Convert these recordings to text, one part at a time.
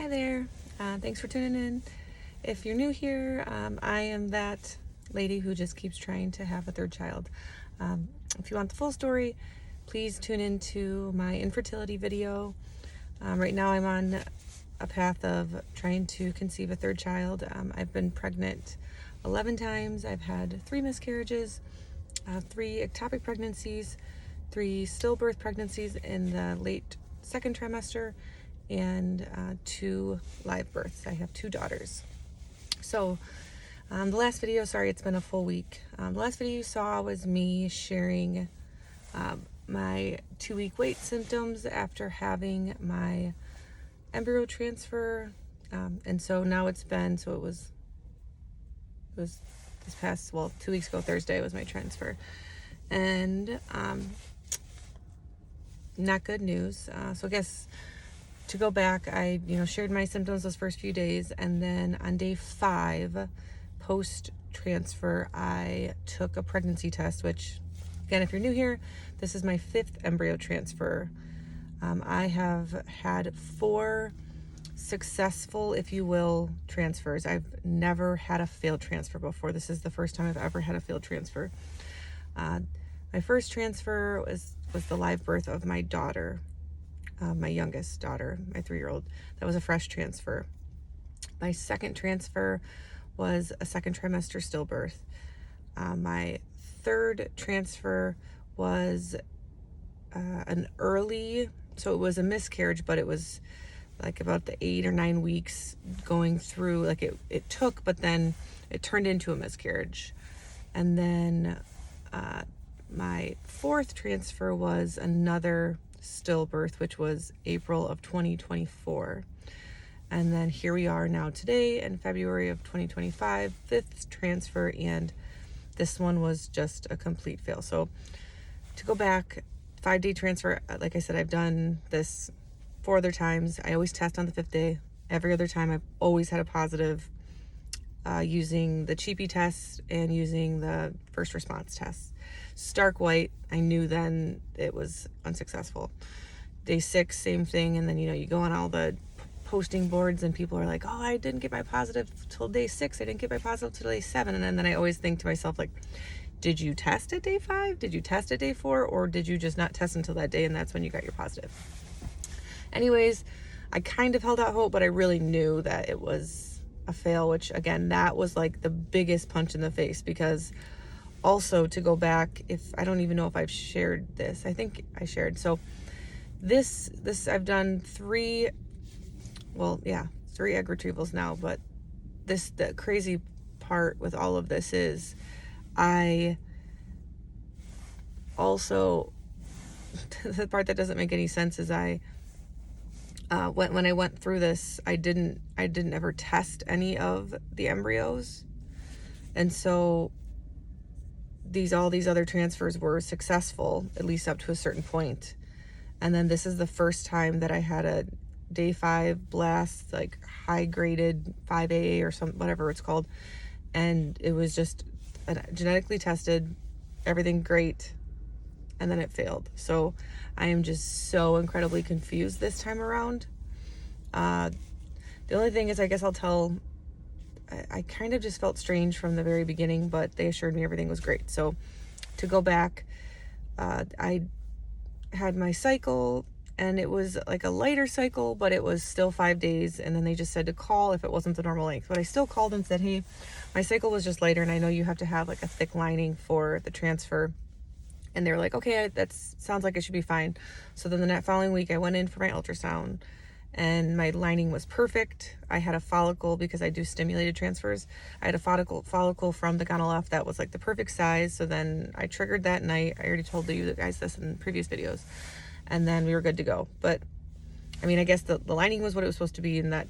Hi there. Thanks for tuning in. If you're new here, I am that lady who just keeps trying to have a third child. If you want the full story, please tune into my infertility video. Right now I'm on a path of trying to conceive a third child. I've been pregnant 11 times. I've had 3 miscarriages, 3 ectopic pregnancies, 3 stillbirth pregnancies in the late second trimester, and 2 live births. I have 2 daughters. So the last video, sorry it's been a full week. The last video you saw was me sharing my 2-week wait symptoms after having my embryo transfer. And so now it was this past, 2 weeks ago Thursday was my transfer. And not good news. So I guess to go back, I shared my symptoms those first few days, and then on day 5 post transfer I took a pregnancy test, which again, if you're new here, this is my 5th embryo transfer. I have had 4 successful, if you will, transfers. I've never had a failed transfer before. This is the first time I've ever had a failed transfer. My first transfer was the live birth of my daughter, my youngest daughter, my 3-year-old. That was a fresh transfer. My second transfer was a second trimester stillbirth. My third transfer was an early, so it was a miscarriage, but it was like about the 8 or 9 weeks going through, like it took, but then it turned into a miscarriage. And then my 4th transfer was another stillbirth, which was April of 2024. And then here we are now today in February of 2025, 5th transfer, and this one was just a complete fail. So to go back, 5-day transfer, like I said, I've done this 4 other times. I always test on the 5th day. Every other time I've always had a positive, using the cheapy test and using the first response test. Stark white, I knew then it was unsuccessful. Day 6, same thing. And then, you go on all the posting boards and people are like, oh, I didn't get my positive till day 6. I didn't get my positive till day 7. And then I always think to myself, like, did you test at day 5? Did you test at day 4? Or did you just not test until that day and that's when you got your positive? Anyways, I kind of held out hope, but I really knew that it was a fail, which again, that was like the biggest punch in the face, because also to go back, I don't even know if I've shared this. I think I shared. So this I've done 3 egg retrievals now, but the crazy part with all of this is I also, the part that doesn't make any sense is when I went through this, I didn't ever test any of the embryos. And so all these other transfers were successful, at least up to a certain point. And then this is the first time that I had a day 5 blast, like high graded 5A or whatever it's called. And it was just genetically tested, everything great. And then it failed. So I am just so incredibly confused this time around. The only thing is, I guess I kind of just felt strange from the very beginning, but they assured me everything was great. So to go back, I had my cycle, and it was like a lighter cycle, but it was still 5 days. And then they just said to call if it wasn't the normal length. But I still called and said, hey, my cycle was just lighter, and I know you have to have like a thick lining for the transfer. And they were like, okay, that sounds like it should be fine. So then the following week I went in for my ultrasound, and my lining was perfect. I had a follicle, because I do stimulated transfers. I had a follicle from the gonal that was like the perfect size. So then I triggered that night. I already told you guys this in previous videos. And then we were good to go. But I mean, I guess the lining was what it was supposed to be, and that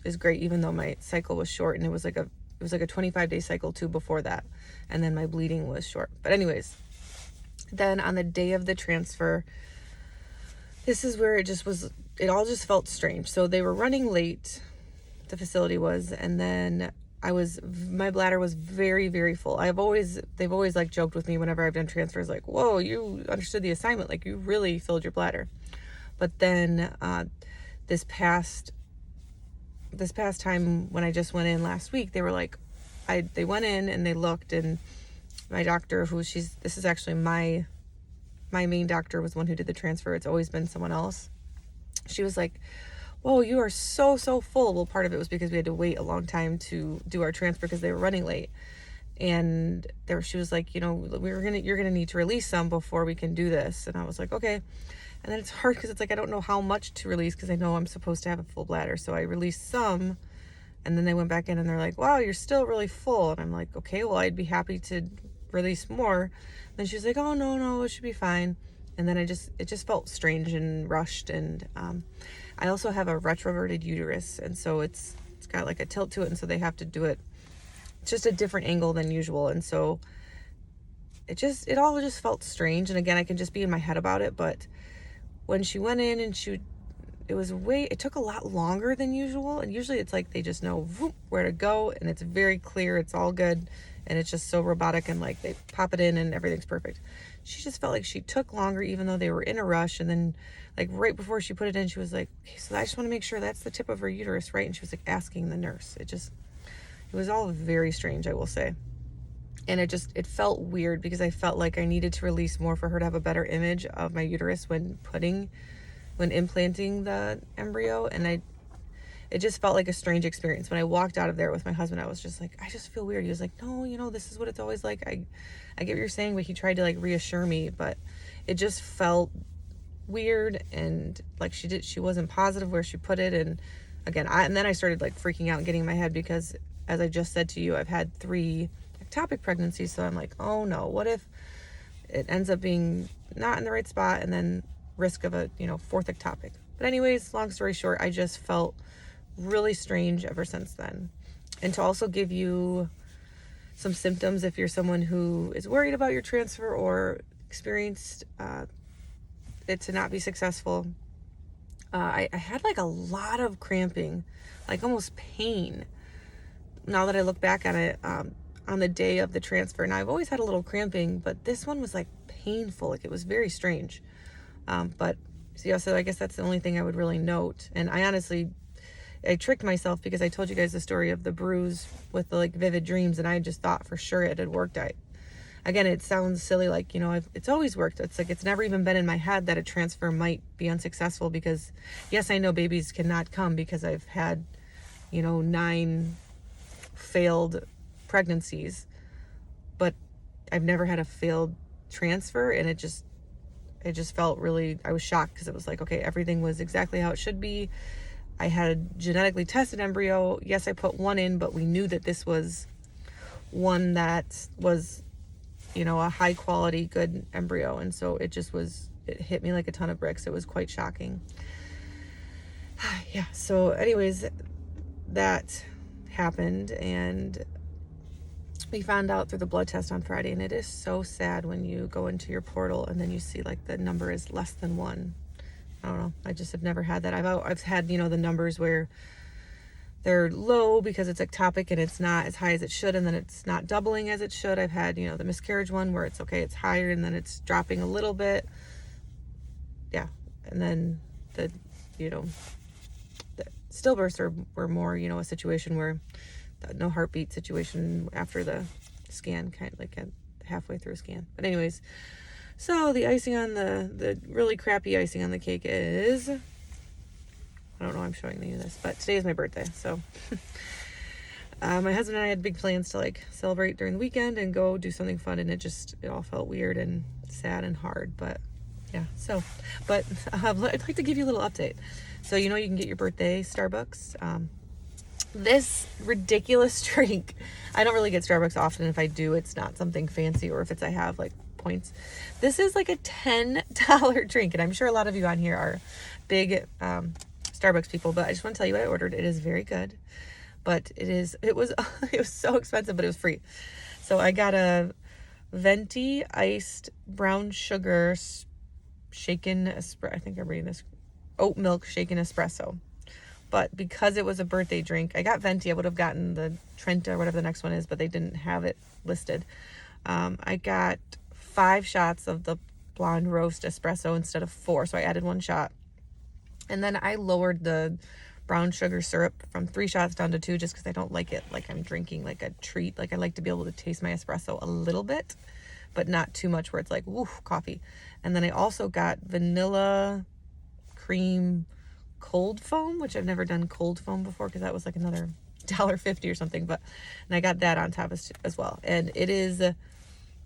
is great, even though my cycle was short, and it was like a 25-day cycle too before that. And then my bleeding was short. But anyways, then on the day of the transfer, this is where it all just felt strange. So they were running late, the facility was, and then my bladder was very, very full. They've always like joked with me whenever I've done transfers, like, whoa, you understood the assignment. Like, you really filled your bladder. But then this past this past time when I just went in last week, they were like, they went in and they looked, and my doctor, this is actually my main doctor, was the one who did the transfer. It's always been someone else. She was like, whoa, you are so full. Well, part of it was because we had to wait a long time to do our transfer because they were running late. And she was like, you know, you're gonna need to release some before we can do this. And I was like, okay. And then it's hard because it's like I don't know how much to release because I know I'm supposed to have a full bladder. So I released some, and then they went back in and they're like, wow, you're still really full. And I'm like, okay, well, I'd be happy to release more. And then she's like, oh, no, it should be fine. And then it just felt strange and rushed. And I also have a retroverted uterus, and so it's got like a tilt to it, and so they have to do it just a different angle than usual. And so it all just felt strange. And again, I can just be in my head about it, but when she went in and it took a lot longer than usual. And usually it's like they just know where to go, and it's very clear, it's all good, and it's just so robotic, and like they pop it in and everything's perfect. She just felt like she took longer, even though they were in a rush. And then like right before she put it in, she was like, okay, so I just want to make sure that's the tip of her uterus, right? And she was like asking the nurse. It was all very strange, I will say. And it felt weird because I felt like I needed to release more for her to have a better image of my uterus when implanting the embryo. And it just felt like a strange experience. When I walked out of there with my husband, I was just like, I just feel weird. He was like, no, you know, this is what it's always like. I get what you're saying, but he tried to like reassure me, but it just felt weird. And like she wasn't positive where she put it. And again, and then I started like freaking out and getting in my head because, as I just said to you, I've had 3 ectopic pregnancies. So I'm like, oh no, what if it ends up being not in the right spot, and then risk of a 4th ectopic. But anyways, long story short, I just felt really strange ever since then. And to also give you some symptoms, if you're someone who is worried about your transfer or experienced it to not be successful, I had like a lot of cramping, like almost pain. Now that I look back at it, on the day of the transfer, and I've always had a little cramping, but this one was like painful. Like it was very strange. But so I guess that's the only thing I would really note. And I tricked myself because I told you guys the story of the bruise with the like vivid dreams, and I just thought for sure it had worked. Again, it sounds silly, like, it's always worked. It's like, it's never even been in my head that a transfer might be unsuccessful, because yes, I know babies cannot come because I've had, 9 failed pregnancies, but I've never had a failed transfer. And it just felt really, I was shocked because it was like, okay, everything was exactly how it should be. I had a genetically tested embryo. Yes, I put one in, but we knew that this was one that was, a high quality, good embryo. And so it hit me like a ton of bricks. It was quite shocking. Yeah. So anyways, that happened, and we found out through the blood test on Friday, and it is so sad when you go into your portal and then you see like the number is less than 1. I don't know. I just have never had that. I've had, the numbers where they're low because it's ectopic and it's not as high as it should, and then it's not doubling as it should. I've had, the miscarriage one where it's okay, it's higher, and then it's dropping a little bit. Yeah. And then the stillbirths were more, a situation where no heartbeat situation after the scan, kind of like halfway through a scan. But anyways, so the icing on the really crappy icing on the cake is, I don't know, I'm showing you this, but today is my birthday. So my husband and I had big plans to like celebrate during the weekend and go do something fun, and it all felt weird and sad and hard. But yeah, so, but I'd like to give you a little update. So, you can get your birthday Starbucks. This ridiculous drink, I don't really get Starbucks often. If I do, it's not something fancy, or if I have like points. This is like a $10 drink, and I'm sure a lot of you on here are big Starbucks people, but I just want to tell you what I ordered. It is very good, but it was so expensive, but it was free. So I got a venti iced brown sugar shaken espresso. I think I'm reading this, oat milk shaken espresso. But because it was a birthday drink, I got venti. I would have gotten the Trenta or whatever the next one is, but they didn't have it listed. I got 5 shots of the blonde roast espresso instead of 4, so I added 1 shot. And then I lowered the brown sugar syrup from 3 shots down to 2, just because I don't like it like I'm drinking like a treat. Like I like to be able to taste my espresso a little bit, but not too much where it's like, woof, coffee. And then I also got vanilla cream cold foam, which I've never done cold foam before because that was like another $1.50 or something. But, and I got that on top as well. And it is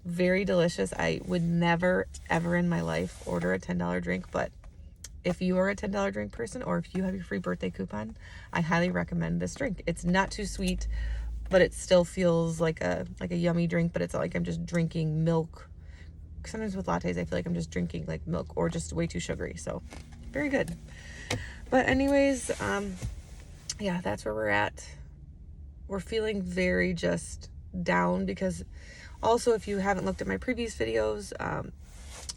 very delicious. I would never, ever in my life order a $10 drink, but if you are a $10 drink person, or if you have your free birthday coupon, I highly recommend this drink. It's not too sweet, but it still feels like a yummy drink, but it's not like I'm just drinking milk. Sometimes with lattes, I feel like I'm just drinking like milk or just way too sugary. So very good. But anyways, yeah, that's where we're at. We're feeling very just down because also, if you haven't looked at my previous videos,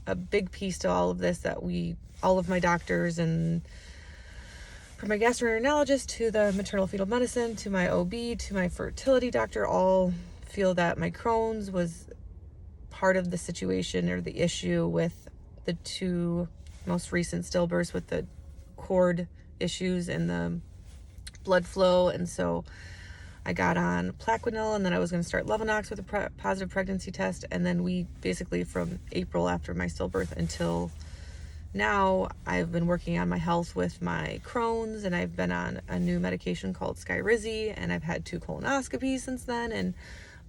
a big piece to all of this that all of my doctors, and from my gastroenterologist to the maternal fetal medicine to my OB to my fertility doctor, all feel that my Crohn's was part of the situation or the issue with the 2 most recent stillbirths, with the cord issues and the blood flow. And so I got on Plaquenil, and then I was going to start Levinox with a positive pregnancy test. And then we basically, from April after my stillbirth until now, I've been working on my health with my Crohn's, and I've been on a new medication called Skyrizi, and I've had 2 colonoscopies since then. And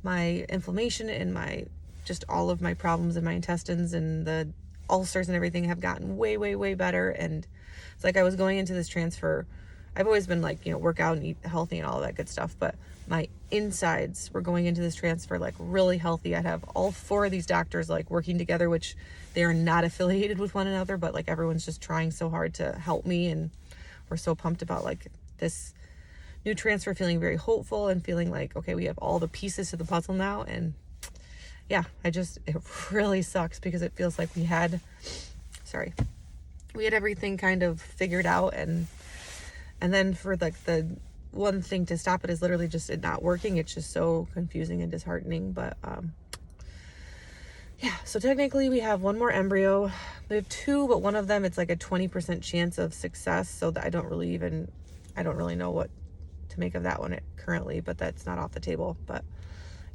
my inflammation and just all of my problems in my intestines and the ulcers and everything have gotten way, way, way better. And it's like I was going into this transfer. I've always been like, work out and eat healthy and all of that good stuff. But my insides were going into this transfer like really healthy. I'd have all 4 of these doctors like working together, which they are not affiliated with one another, but like everyone's just trying so hard to help me. And we're so pumped about like this new transfer, feeling very hopeful and feeling like, okay, we have all the pieces to the puzzle now. And yeah, it really sucks because it feels like we had everything kind of figured out. And then for like the one thing to stop it is literally just it not working. It's just so confusing and disheartening. But yeah, so technically we have 1 more embryo. We have 2, but one of them, it's like a 20% chance of success. So that I don't really know what to make of that one currently, but that's not off the table. But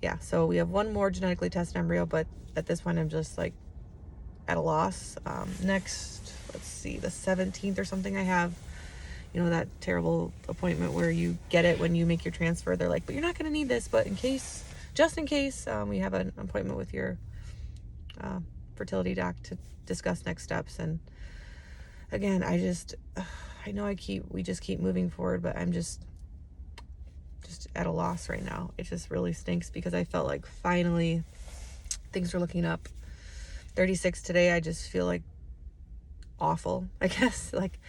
yeah, so we have 1 more genetically tested embryo, but at this point I'm just like at a loss. Next, let's see, the 17th or something, I have that terrible appointment where you get it when you make your transfer. They're like, but you're not going to need this, but just in case, we have an appointment with your fertility doc to discuss next steps. And again, I know we just keep moving forward, but I'm just at a loss right now. It just really stinks because I felt like finally things were looking up. 36 today, I just feel like awful, I guess. Like,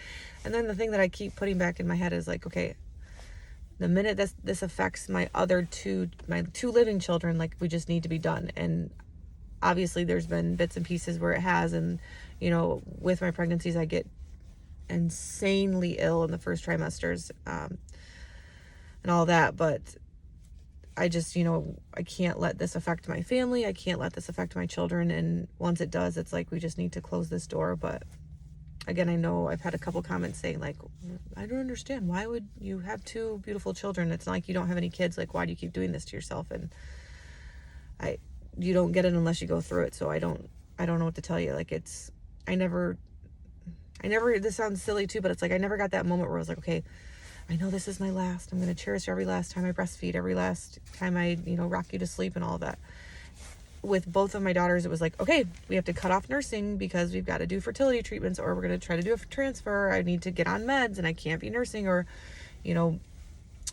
and then the thing that I keep putting back in my head is like, okay, the minute this affects my 2 living children, like we just need to be done. And obviously there's been bits and pieces where it has, and with my pregnancies I get insanely ill in the first trimesters, and all that, but I just, I can't let this affect my family. I can't let this affect my children. And once it does, it's like we just need to close this door. But again, I know I've had a couple comments saying like, I don't understand, why would you have 2 beautiful children? It's not like you don't have any kids. Like, why do you keep doing this to yourself? And you don't get it unless you go through it. So I don't know what to tell you. Like, this sounds silly too, but it's like I never got that moment where I was like, okay, I know this is my last. I'm going to cherish every last time I breastfeed, every last time I, rock you to sleep and all that. With both of my daughters, it was like, okay, we have to cut off nursing because we've got to do fertility treatments, or we're going to try to do a transfer. I need to get on meds and I can't be nursing, or,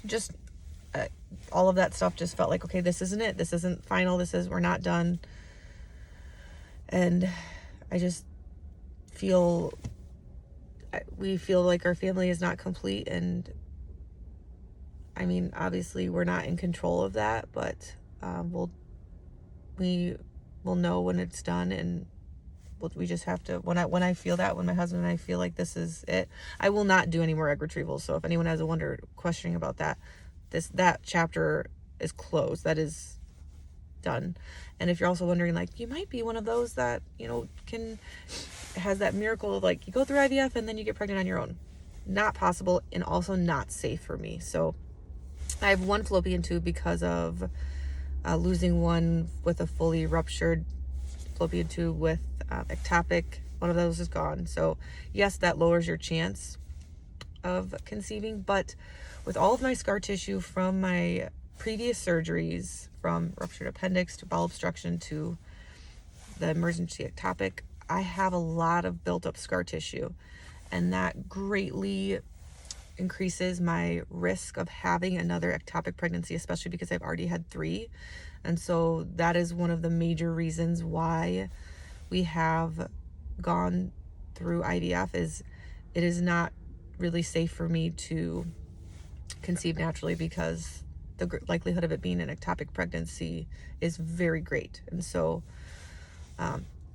just all of that stuff just felt like, okay, this isn't it. This isn't final. We're not done. And I just we feel like our family is not complete. And I mean, obviously we're not in control of that, but we will know when it's done. And we just have to, when I feel that, when my husband and I feel like this is it, I will not do any more egg retrievals. So if anyone has a questioning about that, that chapter is closed. That is done. And if you're also wondering, like, you might be one of those that, has that miracle of like, you go through IVF and then you get pregnant on your own. not possible and also not safe for me. So I have one fallopian tube because of losing one with a fully ruptured fallopian tube with ectopic. One of those is gone. So yes, that lowers your chance of conceiving, but with all of my scar tissue from my previous surgeries, from ruptured appendix to bowel obstruction to the emergency ectopic, I have a lot of built up scar tissue, and that greatly increases my risk of having another ectopic pregnancy, especially because I've already had 3. And so that is one of the major reasons why we have gone through IVF. Is it is not really safe for me to conceive naturally, because the likelihood of it being an ectopic pregnancy is very great. And so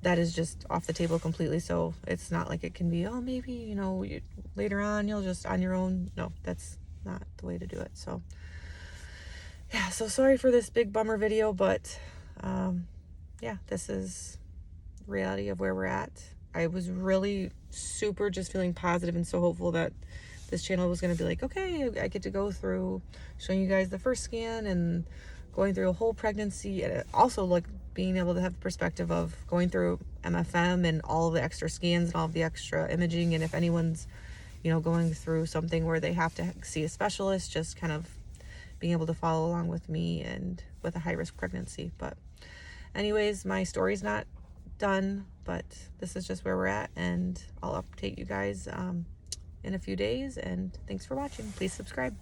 that is just off the table completely. So it's not like it can be, oh, maybe, later on you'll just on your own. No, that's not the way to do it. So yeah, so sorry for this big bummer video, but yeah, this is the reality of where we're at. I was really super just feeling positive and so hopeful that this channel was going to be like, okay, I get to go through showing you guys the first scan and going through a whole pregnancy, and also like being able to have the perspective of going through MFM and all the extra scans and all of the extra imaging. And if anyone's, going through something where they have to see a specialist, just kind of being able to follow along with me and with a high-risk pregnancy. But anyways, my story's not done, but this is just where we're at, and I'll update you guys in a few days. And thanks for watching. Please subscribe.